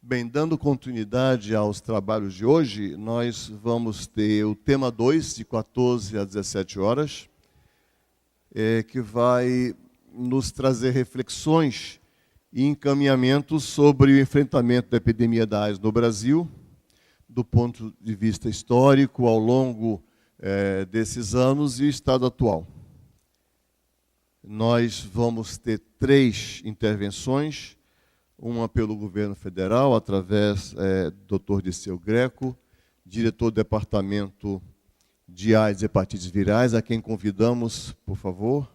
Bem, dando continuidade aos trabalhos de hoje, nós vamos ter o tema 2, de 14 às 17 horas, que vai nos trazer reflexões e encaminhamentos sobre o enfrentamento da epidemia da AIDS no Brasil, do ponto de vista histórico, ao longo desses anos e o estado atual. Nós vamos ter 3 intervenções, uma pelo governo federal, através do Dr. Disseu Greco, diretor do Departamento de AIDS e Hepatites Virais, a quem convidamos, por favor.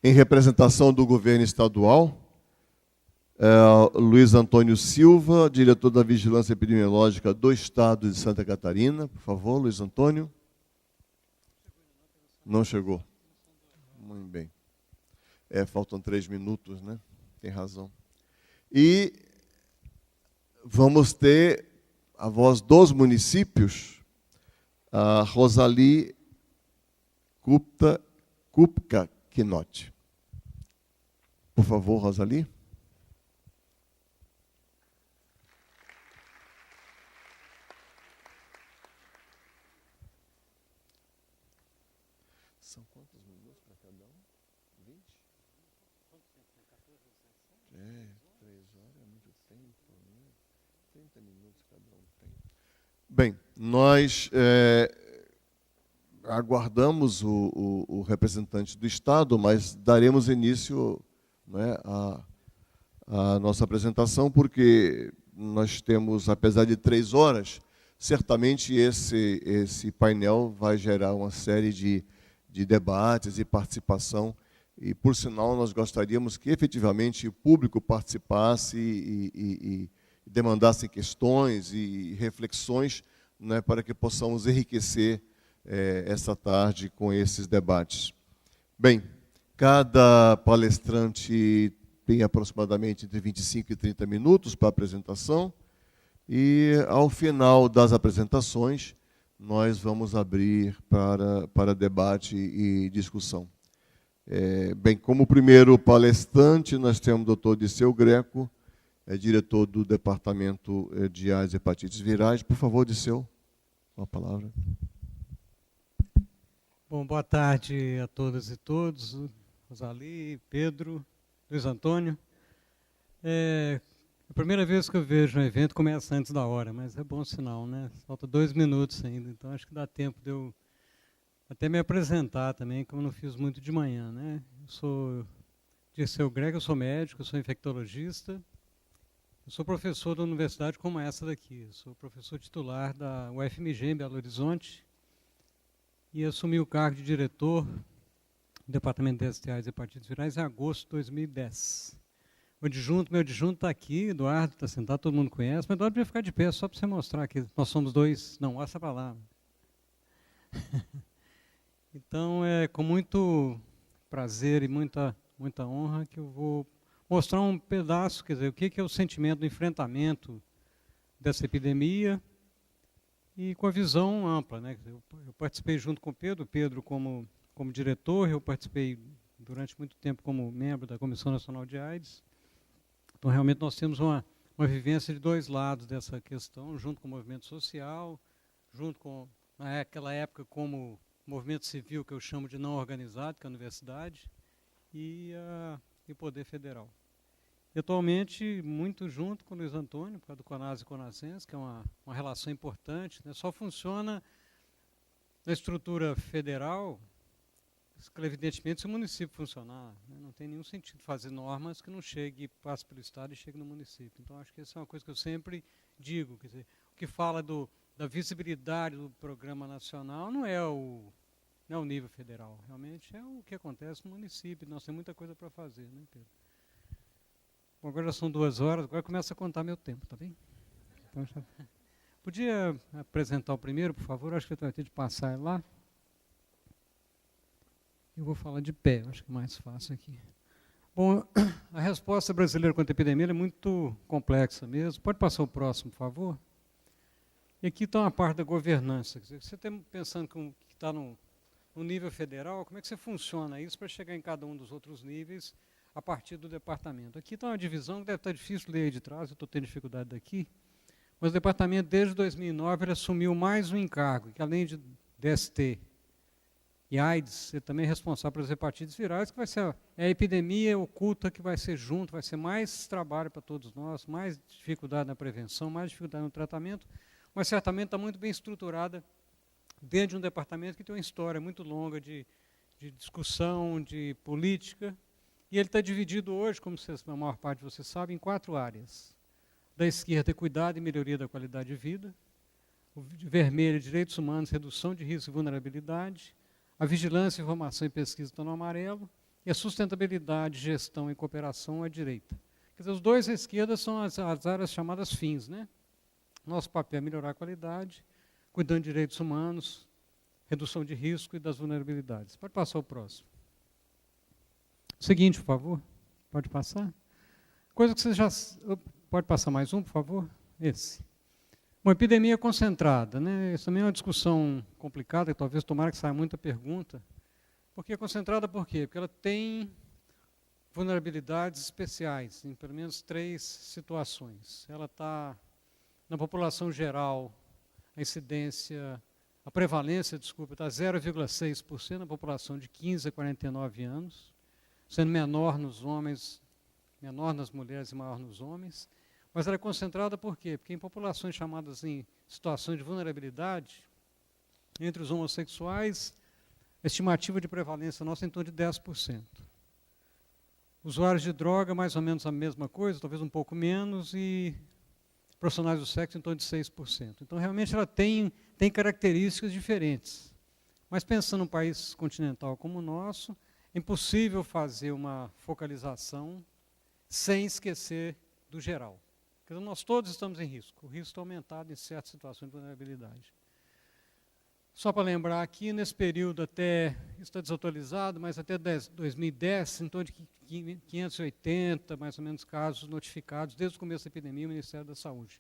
Em representação do governo estadual, Luiz Antônio Silva, diretor da Vigilância Epidemiológica do Estado de Santa Catarina. Por favor, Luiz Antônio. Não chegou. Muito bem. Faltam 3 minutos, né? Tem razão. E vamos ter a voz dos municípios, a Rosali Kupka Quinote. Por favor, Rosali. São quantos minutos para cada um? 20? 3 horas é muito tempo, né? 30 minutos cada um tem. Bem, nós aguardamos o representante do Estado, mas daremos início, né, à nossa apresentação, porque nós temos, apesar de 3 horas, certamente esse painel vai gerar uma série de debates e participação, e, por sinal, nós gostaríamos que, efetivamente, o público participasse e demandasse questões e reflexões, né, para que possamos enriquecer essa tarde com esses debates. Bem, cada palestrante tem aproximadamente entre 25 e 30 minutos para a apresentação, e, ao final das apresentações, nós vamos abrir para debate e discussão. Bem, como primeiro palestrante, nós temos o Dr. Disseu Greco, diretor do Departamento de AIDS e Hepatites Virais. Por favor, Disseu, a palavra. Bom, boa tarde a todas e todos, Rosali, Pedro, Luiz Antônio. A primeira vez que eu vejo um evento começa antes da hora, mas é bom sinal, né? Falta 2 minutos ainda, então acho que dá tempo de eu até me apresentar também, como eu não fiz muito de manhã, né? Eu sou Disseu Greco, eu sou médico, eu sou infectologista, eu sou professor da universidade como essa daqui, eu sou professor titular da UFMG em Belo Horizonte e assumi o cargo de diretor do Departamento de STIs e Hepatites Virais em agosto de 2010. Meu adjunto está aqui, Eduardo está sentado, todo mundo conhece, mas Eduardo vai ficar de pé só para você mostrar que nós somos 2. Não, olha para lá. Então, é com muito prazer e muita honra que eu vou mostrar um pedaço, quer dizer, o que é o sentimento do enfrentamento dessa epidemia e com a visão ampla, né? Eu participei junto com o Pedro como diretor, eu participei durante muito tempo como membro da Comissão Nacional de AIDS. Então, realmente, nós temos uma vivência de 2 lados dessa questão, junto com o movimento social, junto com, naquela época, como movimento civil, que eu chamo de não organizado, que é a universidade, e o poder federal. E, atualmente, muito junto com o Luiz Antônio, por causa do CONAS e CONASCENS, que é uma relação importante, né? Só funciona na estrutura federal, evidentemente, se o município funcionar, né? Não tem nenhum sentido fazer normas que não chegue, passe pelo Estado e chegue no município. Então, acho que essa é uma coisa que eu sempre digo, quer dizer, o que fala da visibilidade do programa nacional não é o nível federal, realmente é o que acontece no município. Nós temos muita coisa para fazer, né, Pedro? Bom, agora já são 2 horas, agora começa a contar meu tempo, tá bem? Então, podia apresentar o primeiro, por favor? Acho que eu vou ter de passar lá. Eu vou falar de pé, acho que é mais fácil aqui. Bom, a resposta brasileira contra a epidemia é muito complexa mesmo. Pode passar o próximo, por favor? E aqui está uma parte da governança. Quer dizer, você está pensando que está no nível federal, como é que você funciona isso para chegar em cada um dos outros níveis a partir do departamento? Aqui está uma divisão que deve estar difícil ler aí de trás, eu estou tendo dificuldade daqui, mas o departamento, desde 2009, ele assumiu mais um encargo, que além de DST e AIDS, ele também é responsável pelas hepatites virais, que vai ser a epidemia oculta que vai ser junto, vai ser mais trabalho para todos nós, mais dificuldade na prevenção, mais dificuldade no tratamento, mas certamente está muito bem estruturada dentro de um departamento que tem uma história muito longa de discussão, de política, e ele está dividido hoje, como a maior parte de vocês sabe, em 4 áreas. Da esquerda, cuidado e melhoria da qualidade de vida, o vermelho, direitos humanos, redução de risco e vulnerabilidade, a vigilância, informação e pesquisa estão no amarelo, e a sustentabilidade, gestão e cooperação à direita. Quer dizer, os dois à esquerda são as áreas chamadas fins, né? Nosso papel é melhorar a qualidade, cuidando de direitos humanos, redução de risco e das vulnerabilidades. Pode passar o próximo. Seguinte, por favor. Pode passar. Coisa que vocês já... Pode passar mais um, por favor? Esse. Uma epidemia concentrada, né? Isso também é uma discussão complicada, que talvez tomara que saia muita pergunta. Porque é concentrada por quê? Porque ela tem vulnerabilidades especiais, em pelo menos 3 situações. Ela está, na população geral, a prevalência, está 0,6% na população de 15 a 49 anos, sendo menor nos homens, menor nas mulheres e maior nos homens. Mas ela é concentrada por quê? Porque em populações chamadas em situações de vulnerabilidade, entre os homossexuais, a estimativa de prevalência nossa é em torno de 10%. Usuários de droga, mais ou menos a mesma coisa, talvez um pouco menos, e profissionais do sexo em torno de 6%. Então, realmente, ela tem características diferentes. Mas, pensando num país continental como o nosso, é impossível fazer uma focalização sem esquecer do geral. Quer dizer, nós todos estamos em risco. O risco está aumentado em certas situações de vulnerabilidade. Só para lembrar aqui, nesse período até, isso está desatualizado, mas até 2010, em torno de 580, mais ou menos, casos notificados, desde o começo da epidemia, o Ministério da Saúde.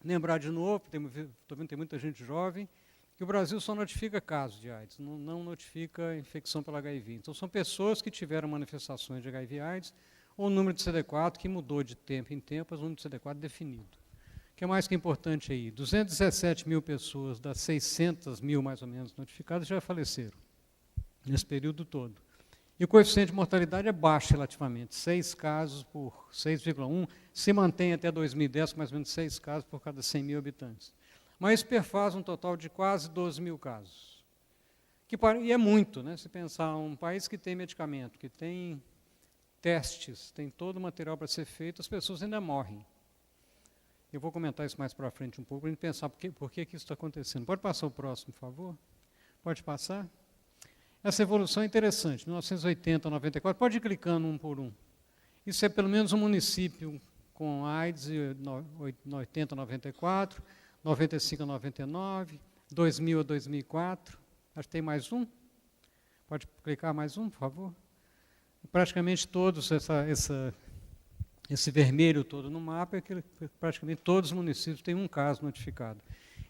Lembrar de novo, estou vendo que tem muita gente jovem, que o Brasil só notifica casos de AIDS, não notifica infecção pelo HIV. Então, são pessoas que tiveram manifestações de HIV/AIDS, ou o número de CD4 que mudou de tempo em tempo, mas o número de CD4 definido. O que é mais que importante aí? 217 mil pessoas das 600 mil, mais ou menos, notificadas já faleceram nesse período todo. E o coeficiente de mortalidade é baixo relativamente, 6 casos por 6,1, se mantém até 2010 com mais ou menos 6 casos por cada 100 mil habitantes. Mas isso perfaz um total de quase 12 mil casos. E é muito, né? Se pensar um país que tem medicamento, que tem testes, tem todo o material para ser feito, as pessoas ainda morrem. Eu vou comentar isso mais para frente um pouco, para a gente pensar por que isso está acontecendo. Pode passar o próximo, por favor? Pode passar? Essa evolução é interessante, 1980 a 94, pode ir clicando um por um. Isso é pelo menos um município com AIDS, 80 a 94, 95 a 99, 2000 a 2004. Acho que tem mais um. Pode clicar mais um, por favor? Praticamente todos, esse vermelho todo no mapa, é que praticamente todos os municípios têm um caso notificado.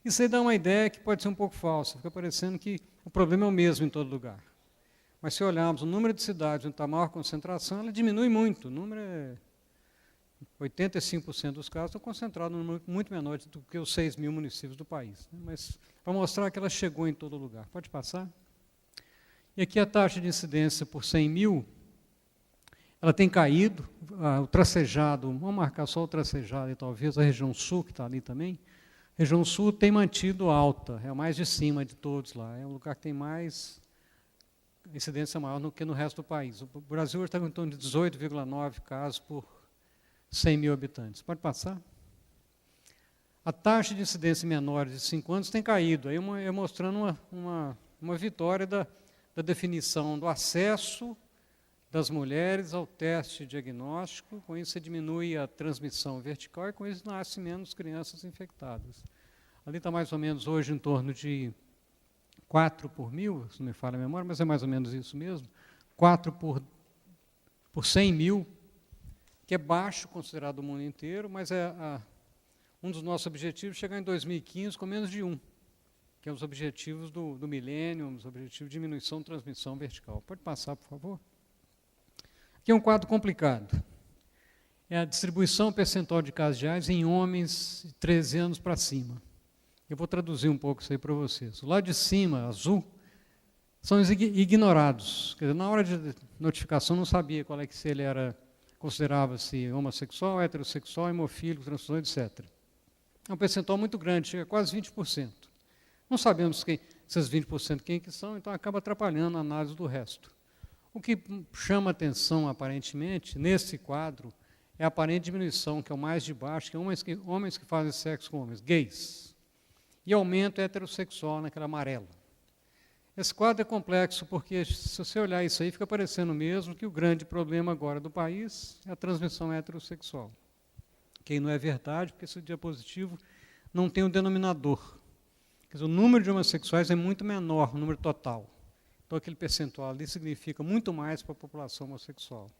Isso aí dá uma ideia que pode ser um pouco falsa, fica parecendo que o problema é o mesmo em todo lugar. Mas se olharmos o número de cidades onde está a maior concentração, ela diminui muito. O número é 85% dos casos estão concentrados num número muito menor do que os 6 mil municípios do país. Mas para mostrar que ela chegou em todo lugar. Pode passar? E aqui a taxa de incidência por 100 mil, ela tem caído, o tracejado, vamos marcar só o tracejado e talvez a região sul, que está ali também, a região sul tem mantido alta, é a mais de cima de todos lá, é um lugar que tem mais incidência maior do que no resto do país. O Brasil hoje está em torno de 18,9 casos por 100 mil habitantes. Pode passar? A taxa de incidência menor de 5 anos tem caído, aí mostrando uma vitória da definição do acesso das mulheres ao teste diagnóstico, com isso você diminui a transmissão vertical e com isso nasce menos crianças infectadas. Ali está mais ou menos hoje em torno de 4 por mil, se não me falha a memória, mas é mais ou menos isso mesmo, 4 por 100 mil, que é baixo considerado o mundo inteiro, mas um dos nossos objetivos é chegar em 2015 com menos de 1. que é os objetivos do milênio, os objetivos de diminuição e transmissão vertical. Pode passar, por favor? Aqui é um quadro complicado. É a distribuição percentual de casos de AIDS em homens de 13 anos para cima. Eu vou traduzir um pouco isso aí para vocês. O lado de cima, azul, são os ignorados. Quer dizer, na hora de notificação não sabia qual é que se ele era, considerava-se homossexual, heterossexual, hemofílico, transfusão, etc. É um percentual muito grande, chega a quase 20%. Não sabemos esses 20% quem que são, então acaba atrapalhando a análise do resto. O que chama atenção, aparentemente, nesse quadro, é a aparente diminuição, que é o mais de baixo, que é homens que fazem sexo com homens, gays. E aumento heterossexual naquele amarelo. Esse quadro é complexo porque, se você olhar isso aí, fica parecendo mesmo que o grande problema agora do país é a transmissão heterossexual. Que não é verdade, porque esse diapositivo não tem um denominador. Quer dizer, o número de homossexuais é muito menor, o número total. Então, aquele percentual ali significa muito mais para a população homossexual.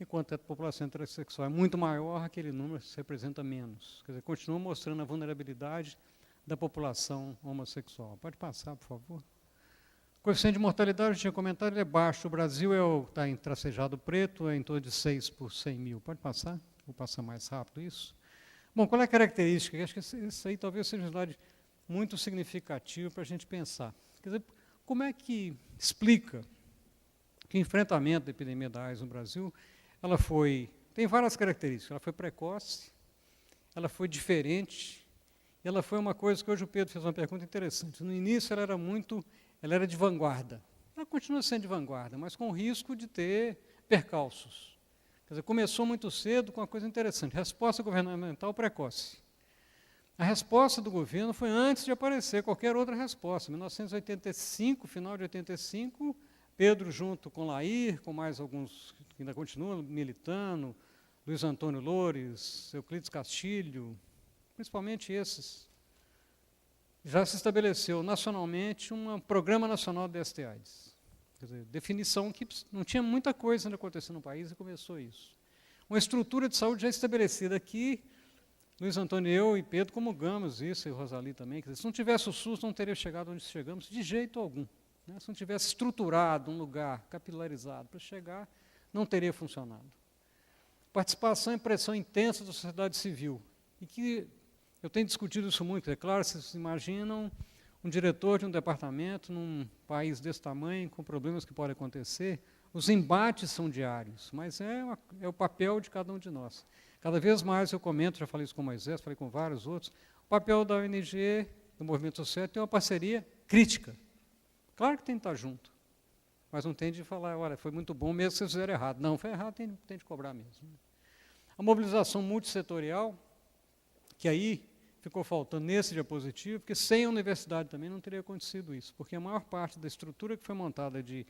Enquanto a população heterossexual é muito maior, aquele número se representa menos. Quer dizer, continua mostrando a vulnerabilidade da população homossexual. Pode passar, por favor. O coeficiente de mortalidade, eu tinha comentado, ele é baixo. O Brasil está em tracejado preto, é em torno de 6 por 100 mil. Pode passar? Vou passar mais rápido isso. Bom, qual é a característica? Acho que isso aí talvez seja um slide muito significativo para a gente pensar. Quer dizer, como é que explica que o enfrentamento da epidemia da AIDS no Brasil, tem várias características. Ela foi precoce, ela foi diferente, e ela foi uma coisa que hoje o Pedro fez uma pergunta interessante. No início ela era de vanguarda. Ela continua sendo de vanguarda, mas com o risco de ter percalços. Quer dizer, começou muito cedo com uma coisa interessante, resposta governamental precoce. A resposta do governo foi antes de aparecer qualquer outra resposta. Em 1985, final de 85, Pedro, junto com Lair, com mais alguns que ainda continuam militando, Luiz Antônio Loures, Euclides Castilho, principalmente esses, já se estabeleceu nacionalmente um programa nacional de ST/AIDS. Quer dizer, definição que não tinha muita coisa ainda acontecendo no país e começou isso. Uma estrutura de saúde já estabelecida aqui, Luiz Antônio, eu e Pedro comungamos isso, e Rosali também. Quer dizer, se não tivesse o SUS, não teria chegado onde chegamos, de jeito algum. Né? Se não tivesse estruturado um lugar, capilarizado para chegar, não teria funcionado. Participação e pressão intensa da sociedade civil. E que eu tenho discutido isso muito, é claro, vocês imaginam um diretor de um departamento num país desse tamanho, com problemas que podem acontecer, os embates são diários, mas é o papel de cada um de nós. Cada vez mais eu comento, já falei isso com o Moisés, falei com vários outros, o papel da ONG, do movimento social, tem uma parceria crítica. Claro que tem que estar junto, mas não tem de falar, olha, foi muito bom mesmo que vocês fizeram errado. Não, foi errado, tem de cobrar mesmo. A mobilização multissetorial, que aí ficou faltando nesse diapositivo, porque sem a universidade também não teria acontecido isso, porque a maior parte da estrutura que foi montada de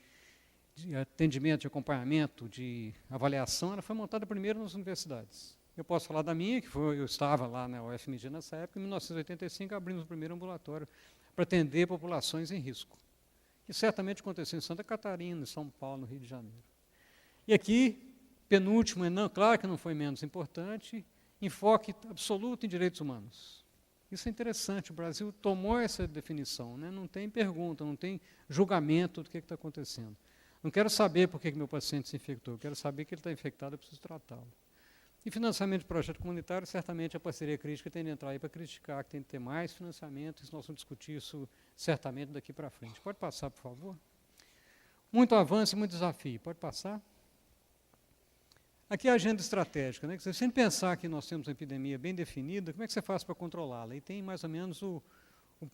atendimento, de acompanhamento, de avaliação, ela foi montada primeiro nas universidades. Eu posso falar da minha, eu estava lá na UFMG nessa época, em 1985 abrimos o primeiro ambulatório para atender populações em risco. E certamente aconteceu em Santa Catarina, em São Paulo, no Rio de Janeiro. E aqui, penúltimo, claro que não foi menos importante, enfoque absoluto em direitos humanos. Isso é interessante, o Brasil tomou essa definição, né? Não tem pergunta, não tem julgamento do que está acontecendo. Não quero saber por que meu paciente se infectou, eu quero saber que ele está infectado, eu preciso tratá-lo. E financiamento de projeto comunitário, certamente a parceria crítica tem de entrar aí para criticar, que tem de ter mais financiamento, e nós vamos discutir isso certamente daqui para frente. Pode passar, por favor? Muito avanço e muito desafio. Pode passar? Aqui é a agenda estratégica, né? Se você pensar que nós temos uma epidemia bem definida, como é que você faz para controlá-la? E tem mais ou menos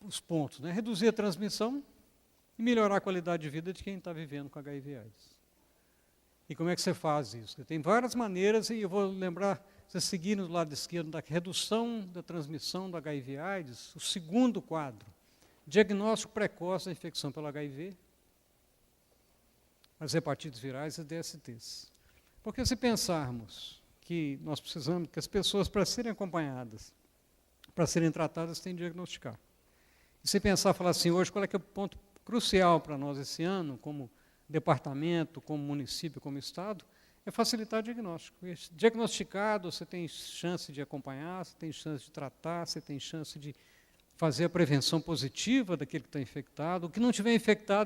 os pontos, né? Reduzir a transmissão e melhorar a qualidade de vida de quem está vivendo com HIV/AIDS. E como é que você faz isso? Tem várias maneiras, e eu vou lembrar, você seguir no lado esquerdo, da redução da transmissão do HIV/AIDS, o segundo quadro, diagnóstico precoce da infecção pelo HIV, as hepatites virais e DSTs. Porque se pensarmos que nós precisamos que as pessoas, para serem acompanhadas, para serem tratadas, têm que diagnosticar. E se pensar, falar assim, hoje, qual é que é o ponto crucial para nós esse ano, como departamento, como município, como estado, é facilitar o diagnóstico. Diagnosticado, você tem chance de acompanhar, você tem chance de tratar, você tem chance de fazer a prevenção positiva daquele que está infectado. O que não tiver infectado,